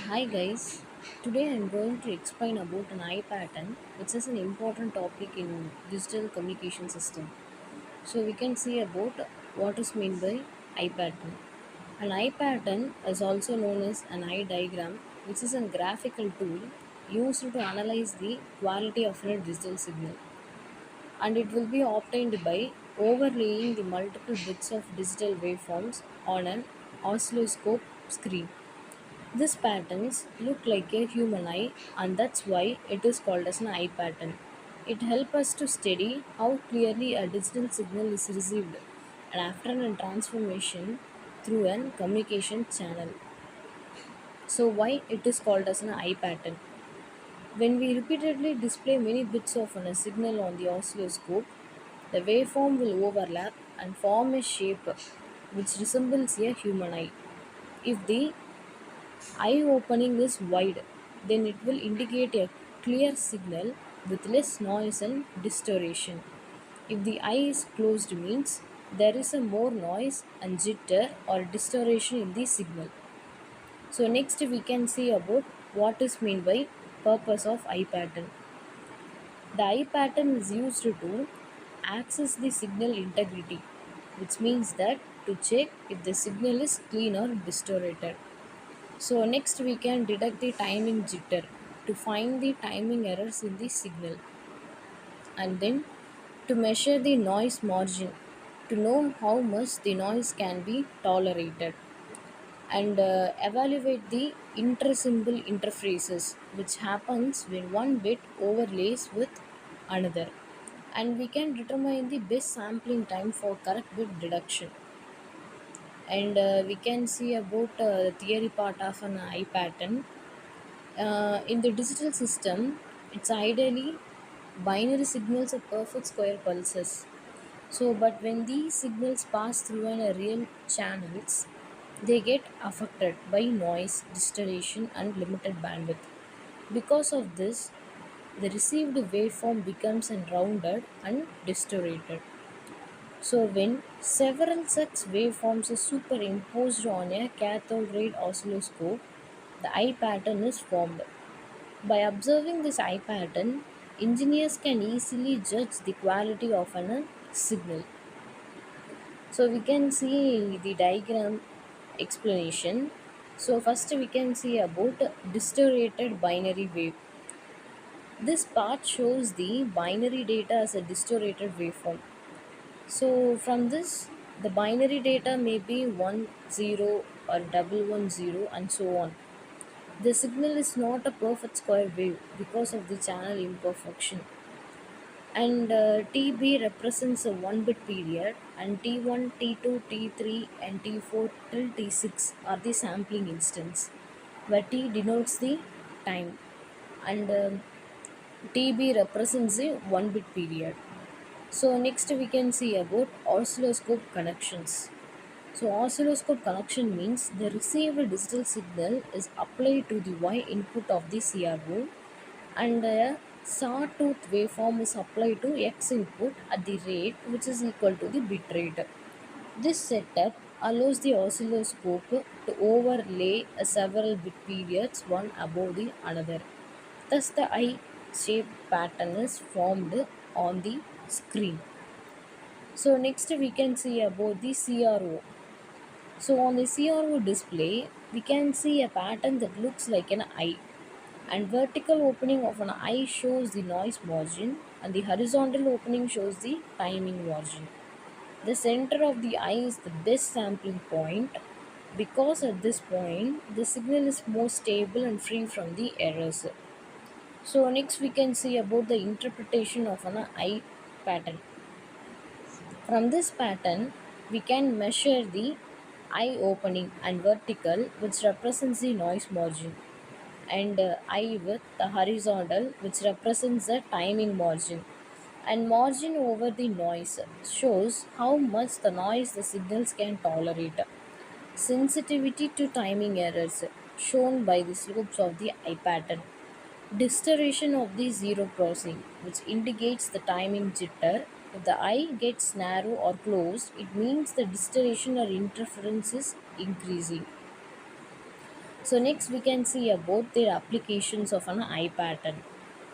Hi guys, today I'm going to explain about an eye pattern, which is an important topic in digital communication system. So we can see about what is meant by eye pattern. An eye pattern is also known as an eye diagram, which is a graphical tool used to analyze the quality of a digital signal, and it will be obtained by overlaying the multiple bits of digital waveforms on an oscilloscope screen. These patterns look like a human eye, and that's why it is called as an eye pattern. It helps us to study how clearly a digital signal is received and after a transformation through a communication channel. So why it is called as an eye pattern? When we repeatedly display many bits of a signal on the oscilloscope, the waveform will overlap and form a shape which resembles a human eye. If the eye opening is wide, then it will indicate a clear signal with less noise and distortion. If the eye is closed means there is a more noise and jitter or distortion in the signal. So next we can see about what is meant by purpose of eye pattern. The eye pattern is used to access the signal integrity, which means that to check if the signal is clean or distorted. So next we can detect the timing jitter to find the timing errors in the signal, and then to measure the noise margin to know how much the noise can be tolerated, and evaluate the intersymbol interfaces which happens when one bit overlays with another, and we can determine the best sampling time for correct bit deduction, and we can see about the theory part of an eye pattern. In the digital system, it's ideally binary signals are perfect square pulses. So, but when these signals pass through a real channels, they get affected by noise, distortion, and limited bandwidth. Because of this, the received waveform becomes rounded and distorted. So, when several such waveforms are superimposed on a cathode ray oscilloscope, the eye pattern is formed. By observing this eye pattern, engineers can easily judge the quality of an signal. So we can see the diagram explanation. So first we can see about distorted binary wave. This part shows the binary data as a distorted waveform. So from this, the binary data may be 1 0 or double 1 0 and so on. The signal is not a perfect square wave because of the channel imperfection. And TB represents a 1 bit period, and T1, T2, T3, and T4 till T6 are the sampling instance, where T denotes the time, and TB represents the 1 bit period. So, next we can see about oscilloscope connections. So oscilloscope connection means the received digital signal is applied to the Y input of the CRO, and a sawtooth waveform is applied to X input at the rate which is equal to the bit rate. This setup allows the oscilloscope to overlay several bit periods one above the another. Thus the eye shape pattern is formed on the screen. So next we can see about the CRO. So on the CRO display, we can see a pattern that looks like an eye, and vertical opening of an eye shows the noise margin, and the horizontal opening shows the timing margin. The center of the eye is the best sampling point because at this point the signal is more stable and free from the errors. So next we can see about the interpretation of an eye pattern. From this pattern, we can measure the eye opening and vertical, which represents the noise margin, and eye width, the horizontal, which represents the timing margin. And margin over the noise shows how much the noise the signals can tolerate. Sensitivity to timing errors shown by the slopes of the eye pattern. Distortion of the zero crossing, which indicates the timing jitter. If the eye gets narrow or closed, it means the distortion or interference is increasing. So next we can see about their applications of an eye pattern.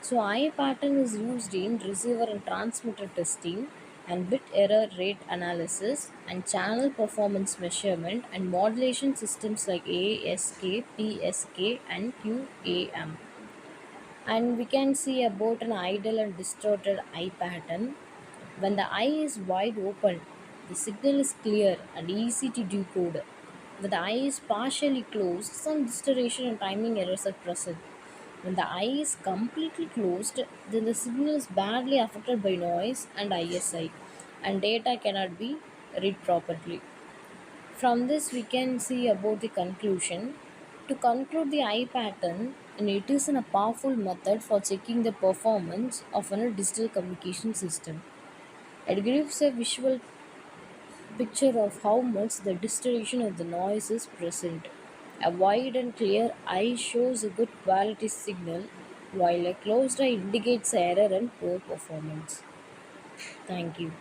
So eye pattern is used in receiver and transmitter testing and bit error rate analysis and channel performance measurement and modulation systems like ASK, PSK and QAM. And we can see about an idle and distorted eye pattern. When the eye is wide open, the signal is clear and easy to decode. When the eye is partially closed, some distortion and timing errors are present. When the eye is completely closed, then the signal is badly affected by noise and ISI, and data cannot be read properly. From this, we can see about the conclusion. To conclude the eye pattern, and it is a powerful method for checking the performance of a digital communication system. It gives a visual picture of how much the distortion of the noise is present. A wide and clear eye shows a good quality signal, while a closed eye indicates error and poor performance. Thank you.